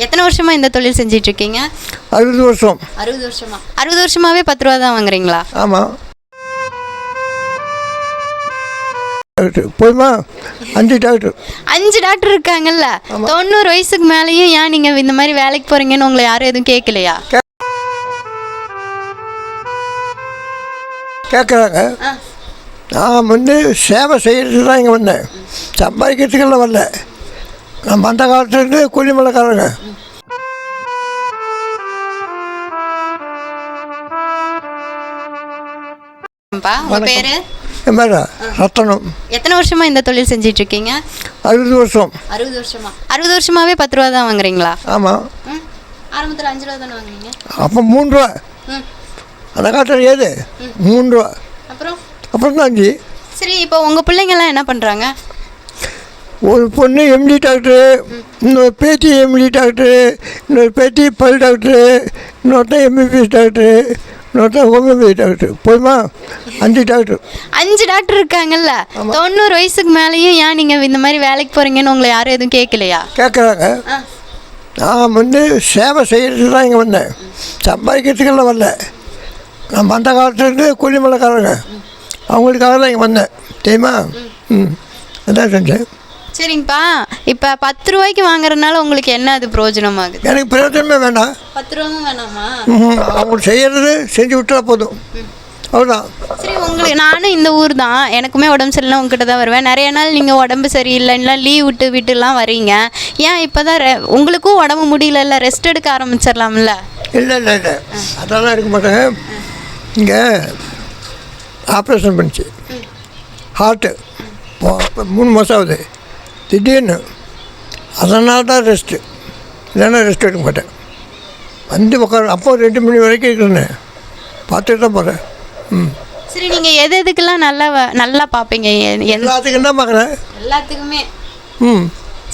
எத்தனை வருஷமா இந்த தொழில் செஞ்சிட்டு இருக்கீங்க? 60 வருஷம். 60 வருஷமா? 60 வருஷமாவே 10 ரூபா தான் வாங்குறீங்களா? ஆமாம். போதுமா? 5 டாக்டர். 5 டாக்டர் இருக்காங்கல்ல. 90 வயசுக்கு மேலேயும் ஏன் நீங்கள் இந்த மாதிரி வேலைக்கு போகிறீங்கன்னு உங்களை யாரும் எதுவும் கேட்கலையா? கேட்குறாங்க. நான் வந்து சேவை செய்கிறது தான் இங்கே வந்தேன், சம்பாதிக்கிறதுக்கெல்லாம் வரல. நம்ம அந்த காலத்துலேருந்து கூலிமலைக்காரங்க. உங்கள் பேர்? என் பேர் ரத்தனம். எத்தனை வருஷமா இந்த தொழில் செஞ்சிட்டு இருக்கீங்க? 60 வருஷம். 60 வருஷமா? 60 வருஷமாவே 10 ரூபா தான் வாங்குறீங்களா? ஆமாம். ஆரம்பத்தில் 5 ரூபா தானே வாங்குறீங்க? அப்போ 3 ரூபா. அந்த காலத்தில் ஏது 3 ரூபா, அப்புறம் தான் 5. சரி, இப்போ உங்கள் பிள்ளைங்கள்லாம் என்ன பண்ணுறாங்க? ஒரு பொண்ணு எம்டி டாக்டரு, இன்னொரு பேத்தி எம்டி டாக்டரு, இன்னொரு பேத்தி பல் டாக்டரு, இன்னொருத்தன் எம்பிபிஎஸ் டாக்டரு, இன்னொருத்தன் ஹோமியோபதி டாக்டர். போதுமா? 5 டாக்டர். 5 டாக்டர் இருக்காங்கல்ல. 90 வயசுக்கு மேலேயும் ஏன் நீங்கள் இந்த மாதிரி வேலைக்கு போகிறீங்கன்னு உங்களை யாரும் எதுவும் கேட்கலையா? கேட்குறாங்க. நான் வந்து சேவை செய்கிறது தான் இங்கே வந்தேன், சம்பாதிக்கிறதுக்கெல்லாம் வரல. நம்ம அந்த காலத்துலேருந்து கூலிமலைக்காரங்க, அவங்களுக்காக தான் இங்கே வந்தேன், தெரியுமா? அதான் செஞ்சேன். சரிங்கப்பா, இப்போ 10 ரூபாய்க்கு வாங்குறதுனால உங்களுக்கு என்ன அது பிரயோஜனமாகுது? எனக்கு பிரயோஜனமே வேண்டாம். 10 ரூபாவும் வேணாமா? அவங்க செய்கிறது செஞ்சு விட்டா போதும், அவ்வளோதான். சரி, உங்களுக்கு நானும் இந்த ஊர் தான், எனக்குமே உடம்பு சரியில்லை உங்ககிட்ட தான் வருவேன். நிறைய நாள் நீங்கள் உடம்பு சரியில்லைன்னா லீவ் விட்டுலாம் வரீங்க. ஏன் இப்போ தான் உங்களுக்கும் உடம்பு முடியல, ரெஸ்ட் எடுக்க ஆரம்பிச்சிடலாம்ல? இல்லை, அதெல்லாம் எடுக்க மாட்டேன். இங்கே ஆப்ரேஷன் பண்ணிச்சு, ஹார்ட்டு. இப்போ 3 மாதம் ஆகுது. திடீர்னு அதனால தான் ரெஸ்ட்டு, இல்லைன்னா ரெஸ்ட் எடுக்க மாட்டேன். வந்து உட்கார அப்போ 2 மணி வரைக்கும் இருக்கிறேன், பார்த்துட்டு தான் போகிறேன். சரி, நீங்கள் எதுக்கெல்லாம் நல்லா பார்ப்பீங்க? எல்லாத்துக்கும் தான் பார்க்குறேன். எல்லாத்துக்குமே?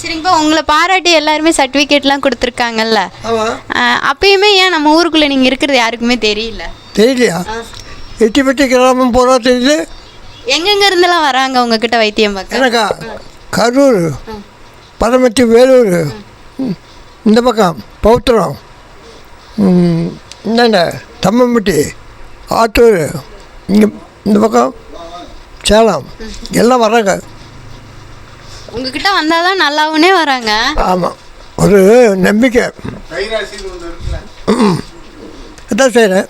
சரிங்கப்பா, உங்களை பாராட்டி எல்லாருமே சர்டிஃபிகேட்லாம் கொடுத்துருக்காங்கல்ல. அப்பயுமே ஏன் நம்ம ஊருக்குள்ளே நீங்கள் இருக்கிறது யாருக்குமே தெரியலையா? எட்டிப்பட்டி கிராமம் போகிறா தெரியுது. எங்கெங்க இருந்தெல்லாம் வராங்க உங்ககிட்ட வைத்தியம் பார்க்க? எனக்கா கரூர், பரமத்தி, வேலூர், இந்த பக்கம் பௌத்திரம், என்னென்ன தம்மம்பட்டி, ஆத்தூர், இங்கே இந்த பக்கம் சேலம், எல்லாம் வர்றாங்க. உங்ககிட்ட வந்தால் தான் நல்லாவுன்னே வராங்க. ஆமாம், ஒரு நம்பிக்கை. அதான் செய்கிறேன்.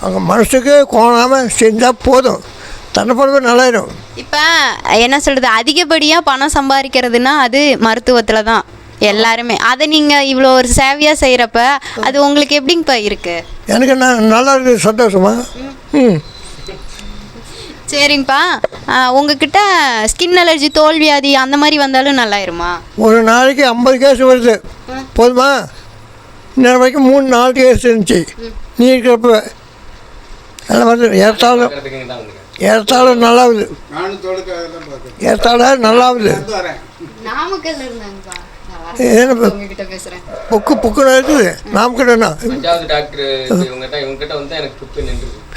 அவங்க மனசுக்கு கோணாமல் செஞ்சால் போதும், தன்னைப்படவே நல்லாயிடும். இப்போ என்ன சொல்கிறது, அதிகப்படியாக பணம் சம்பாதிக்கிறதுனா அது மருத்துவத்தில் தான் எல்லாருமே. அதை நீங்கள் இவ்வளோ ஒரு சேவையாக செய்கிறப்ப அது உங்களுக்கு எப்படிங்கப்பா இருக்குது? எனக்கு நல்லா இருக்குது, சந்தோஷமா. சரிங்கப்பா, உங்ககிட்ட ஸ்கின் அலர்ஜி, தோல் வியாதி அந்த மாதிரி வந்தாலும் நல்லாயிருமா? ஒரு நாளைக்கு 50 கேஸ் வருது, போதுமா? இன்னொரு வரைக்கும் 3-4 கேஸ் இருந்துச்சு நீ இருக்கிறப்ப. எல்லாம் வந்து ஏற்றாலும் நல்லாவுது, ஏற்றாலும் நல்லாவுது. புக்குன்னு இருக்குது நாமக்கல்னா.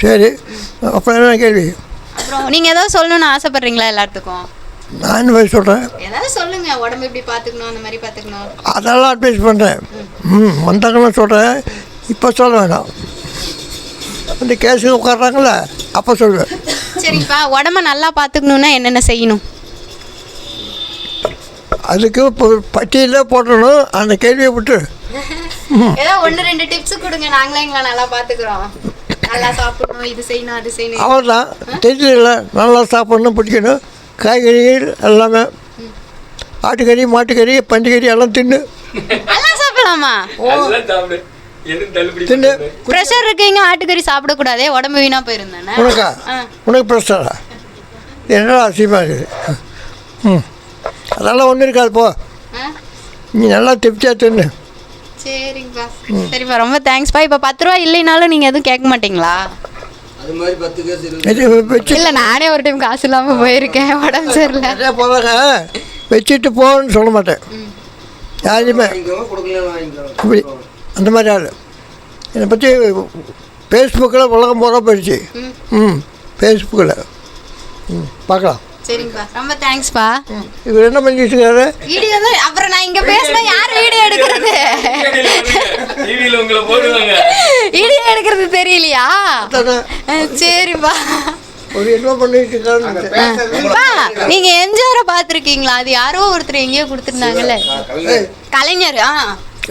சரி, அப்புறம் என்ன கேள்வி? அப்புறம் நீங்கள் ஏதாவது சொல்லணும்னு ஆசைப்பட்றீங்களா எல்லாத்துக்கும்? நான் என்ன மாதிரி சொல்கிறேன்? ஏதாவது சொல்லுங்கள், உடம்பு இப்படி பார்த்துக்கணும், அந்த மாதிரி பார்த்துக்கணும், அதெல்லாம் அட்வைஸ் பண்ணுறேன். வந்தாங்கன்னா சொல்கிறேன், இப்போ சொல்ல வேண்டாம். அந்த கேஸுக்கு உட்காடுறாங்கள அப்போ சொல்லுவேன். சரிப்பா, உடம்ப நல்லா பார்த்துக்கணுன்னா என்னென்ன செய்யணும்? அதுக்கு பட்டியலே போட்டணும். அந்த கேள்வியை விட்டு ஏதோ 1-2 டிப்ஸ் கொடுங்க, நாங்களே எங்களை நல்லா பார்த்துக்குறோம். நல்லா சாப்பிடணும், இது செய்யணும், அது செய்யணும். அவ்வளோதான், தெரியல. நல்லா சாப்பிடணும், பிடிக்கணும். காய்கறிகள் எல்லாமே, ஆட்டுக்கறி, மாட்டுக்கறி, பன்றிக்கறி எல்லாம் தின்னு. எல்லாம் சாப்பிடலாமா? தின்னு. ப்ரெஷர் இருக்கீங்க, ஆட்டுக்கறி சாப்பிடக்கூடாதே, உடம்பு வீணாக போயிருந்தானே. உனக்கு ப்ரெஷரா? என்னடா அசியமாக இருக்குது. அதெல்லாம் ஒன்றும் இருக்காது, போ. நீ நல்லா திருப்தியாக தின்னு. சரிங்கப்பா, சரிப்பா, ரொம்ப தேங்க்ஸ்ப்பா. இப்போ 10 ரூபா இல்லைனாலும் நீங்கள் எதுவும் கேட்க மாட்டீங்களா? இல்லை, நானே ஒரு டைம் காசு இல்லாமல் போயிருக்கேன், உடம்பு சரியில்லை. போவாங்க, வச்சுட்டு போன்னு சொல்ல மாட்டேன் யாருமே. இப்படி அந்த மாதிரி ஆள். என்னை பற்றி ஃபேஸ்புக்கில் உலகம் போகிற போயிடுச்சு. ஃபேஸ்புக்கில் பார்க்கலாம். சரிங்கப்பா, ரொம்ப தேங்க்ஸ்ப்பா. இவர் என்ன பண்ணிட்டு இருக்காரு? வீடியோ தான். அப்புறம் நான் இங்கே பேசினா யார் வீடியோ எடுக்கிறது? டிவியில் உங்களை போடுவாங்க. இடி எடுக்கிறது தெரியலையா? சரிப்பா. ஒரு என்ன பண்ணிட்டு இருக்கான்னு பா, நீங்க எம்ஜிஆரை பார்த்துருக்கீங்களா? அது யாரோ ஒருத்தர் எங்கேயோ கொடுத்துருந்தாங்கல்ல, கலைஞர்.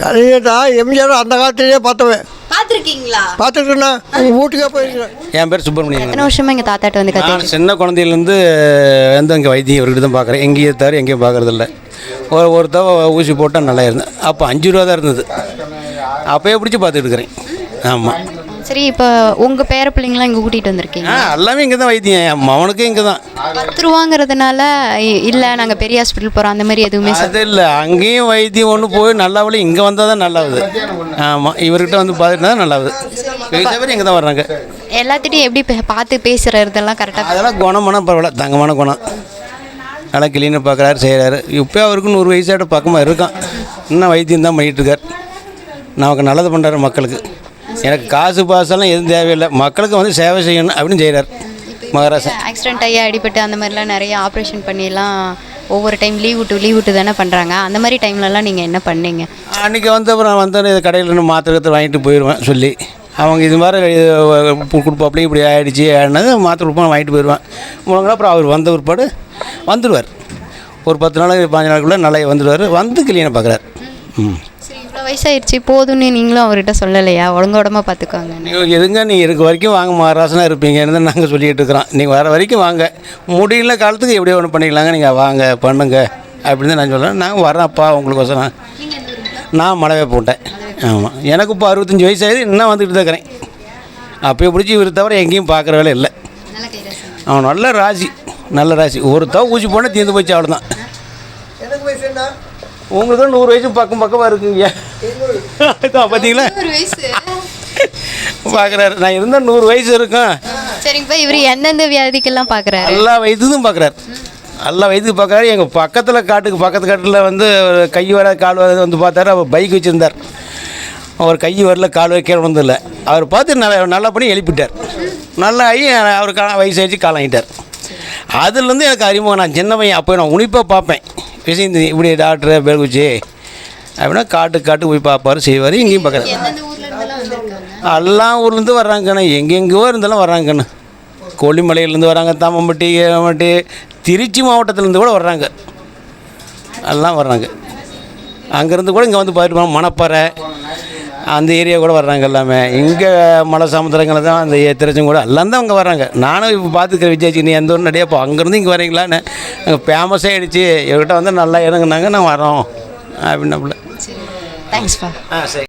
கலைஞர்டா எம்ஜிஆர் அந்த காலத்திலேயே பார்த்தவன். பார்த்துருக்கீங்களா? பார்த்துட்டுண்ணா உங்கள் வீட்டுக்கே போயிருக்கிறேன். என் பேர் சுப்பிரமணியன். எத்தனை வருஷமா எங்கள் தாத்தாட்ட வந்து கற்று நான் சின்ன குழந்தையிலேருந்து வந்து இங்கே வைத்தியம் இவர்கிட்ட தான் பார்க்குறேன். எங்கேயும் தவிர எங்கேயும் பார்க்குறதில்ல. ஒருத்தவ ஊசி போட்டால் நல்லா இருந்தேன். அப்போ 5 ரூபா தான் இருந்தது. அப்போயே பிடிச்சி பார்த்துட்டு இருக்கிறேன். ஆமாம். சரி, இப்போ உங்கள் பேர பிள்ளைங்களாம் இங்கே கூட்டிகிட்டு வந்திருக்கீங்க. எல்லாமே இங்கே தான் வைத்தியம். என் மவனுக்கும் இங்கே தான். 10 ரூபாங்கிறதுனால இல்லை நாங்கள் பெரிய ஹாஸ்பிட்டல் போகிறோம் அந்த மாதிரி எதுவுமே அது இல்லை. அங்கேயும் வைத்தியம் ஒன்று போய் நல்லாவில்லை. இங்கே வந்தால் தான் நல்லாவுது. ஆமாம், இவர்கிட்ட வந்து பார்த்துட்டு தான் நல்லாவுது. பேர் இங்கே தான் வர்றாங்க. எல்லாத்திட்டையும் எப்படி பார்த்து பேசுகிறதெல்லாம் கரெக்டாக? அதெல்லாம் குணமான பரவாயில்ல, தங்கமான குணம். நல்லா கிளீனாக பார்க்குறாரு, செய்கிறாரு. இப்போ அவருக்கு 100 வயசாகிட்ட பக்கமாக இருக்கான். இன்னும் வைத்தியம் தான் பண்ணிகிட்ருக்கார். நமக்கு நல்லது பண்ணுறாரு மக்களுக்கு. எனக்கு காசு பாசெல்லாம் எதுவும் தேவையில்லை, மக்களுக்கு வந்து சேவை செய்யணும் அப்படின்னு செய்கிறார் மகாராஜா. ஆக்சிடென்ட் ஆகி அடிபட்டு அந்த மாதிரிலாம் நிறைய ஆப்ரேஷன் பண்ணியெல்லாம் ஒவ்வொரு டைம் லீவ் விட்டு தானே பண்ணுறாங்க. அந்த மாதிரி டைம்லலாம் நீங்கள் என்ன பண்ணீங்க? அன்றைக்கி வந்து அப்புறம் வந்தோன்னே இது கடையில் இருந்து மாத்திரை வாங்கிட்டு போயிடுவேன் சொல்லி, அவங்க இது மாதிரி கொடுப்பாப்படி இப்படி ஆகிடுச்சி ஆடினது மாத்திரை கொடுப்போம் வாங்கிட்டு போயிடுவேன். முழங்கினா அப்புறம் அவர் வந்த பிற்பாடு வந்துடுவார். ஒரு 10 நாள் 15 நாளுக்குள்ளே நல்லா வந்துடுவார். வந்து கிளீனாக பார்க்குறாரு. சரி, இவ்வளோ வயசாகிடுச்சு போதும்னு நீங்களும் அவர்கிட்ட சொல்லலையா? உடம்ப பார்த்துக்கோங்க. நீங்கள் எதுங்க நீங்கள் இருக்க வரைக்கும் வாங்க மகாராசனாக இருப்பீங்கன்னு தான் நாங்கள் சொல்லிகிட்டு இருக்கிறோம். நீங்கள் வர வரைக்கும் வாங்க, முடியல காலத்துக்கு எப்படியோ ஒன்று பண்ணிக்கலாங்க, நீங்கள் வாங்க பண்ணுங்க அப்படின்னு தான் நான் சொல்கிறேன். நாங்கள் வரேன்ப்பா உங்களுக்கோசரம். நான் மலவே போட்டேன். ஆமாம், எனக்கு இப்போ 65 வயசு ஆகுது. இன்னும் வந்துட்டு தான் இருக்கிறேன். அப்போயே பிடிச்சி இவர் தவிர எங்கேயும் பார்க்குற வேலை இல்லை. அவன் நல்ல ராசி, நல்ல ராசி. ஒரு ஊசி போனால் தீர்ந்து போச்சு, அவ்வளோதான். எனக்கு வயசுண்ணா உங்களுக்கு 100 வயசு பக்கமாக இருக்குங்க. பார்த்தீங்களா பார்க்குறாரு. நான் இருந்தால் 100 வயசு இருக்கும். சரிங்கப்பா, இவர் எந்தெந்த வியாதிக்கெல்லாம் பார்க்குறாரு? எல்லா வயதுக்கும் பார்க்குறாரு. எல்லா வயதுக்கு பார்க்குறாரு. எங்கள் பக்கத்தில் பக்கத்து காட்டில் வந்து கை வர கால் வர வந்து பார்த்தாரு. அவர் பைக் வச்சுருந்தார். அவர் கை வரல கால் வர கீழே வந்ததில்லை. அவர் பார்த்து நல்லா பண்ணி எழுப்பிட்டார். நல்லா ஆகி அவர் வயசு ஆகிடுச்சு, காலம் ஆகிட்டார். அதுலேருந்து எனக்கு அறிமுகம். நான் சின்ன பையன். அப்போ நான் உனிப்பாக பார்ப்பேன் விஷயம். இப்படி டாக்டரு பேர்குச்சி அப்படின்னா காட்டு போய் பார்ப்பார், செய்வார். இங்கேயும் பார்க்குறாரு. எல்லா ஊர்லேருந்து வர்றாங்கண்ணா, எங்கெங்கோ இருந்தாலும் வர்றாங்கண்ணா. கொல்லிமலையிலேருந்து வராங்க, தாமம்பட்டி, திருச்சி மாவட்டத்துலேருந்து கூட வர்றாங்க. எல்லாம் வர்றாங்க. அங்கேருந்து கூட இங்கே வந்து பார்த்துட்டு போனாங்க. மணப்பாறை அந்த ஏரியா கூட வர்றாங்க எல்லாமே. இங்கே மலை சமுத்திரங்களை தான் அந்த திருச்செங்கோடு எல்லாம் தான் அங்கே வர்றாங்க. நானும் இப்போ பார்த்துக்கிறேன் விஜயாச்சி, நீ எந்த ஊர் நடையா இப்போ அங்கேருந்து இங்கே வரீங்களான்னு. ஃபேமஸாக ஆகிடுச்சு, இவர்கிட்ட வந்து நல்லா இறங்குனாங்க, நான் வரோம் அப்படின்னாப்புல. தேங்க்ஸ்ப்பா. சரி.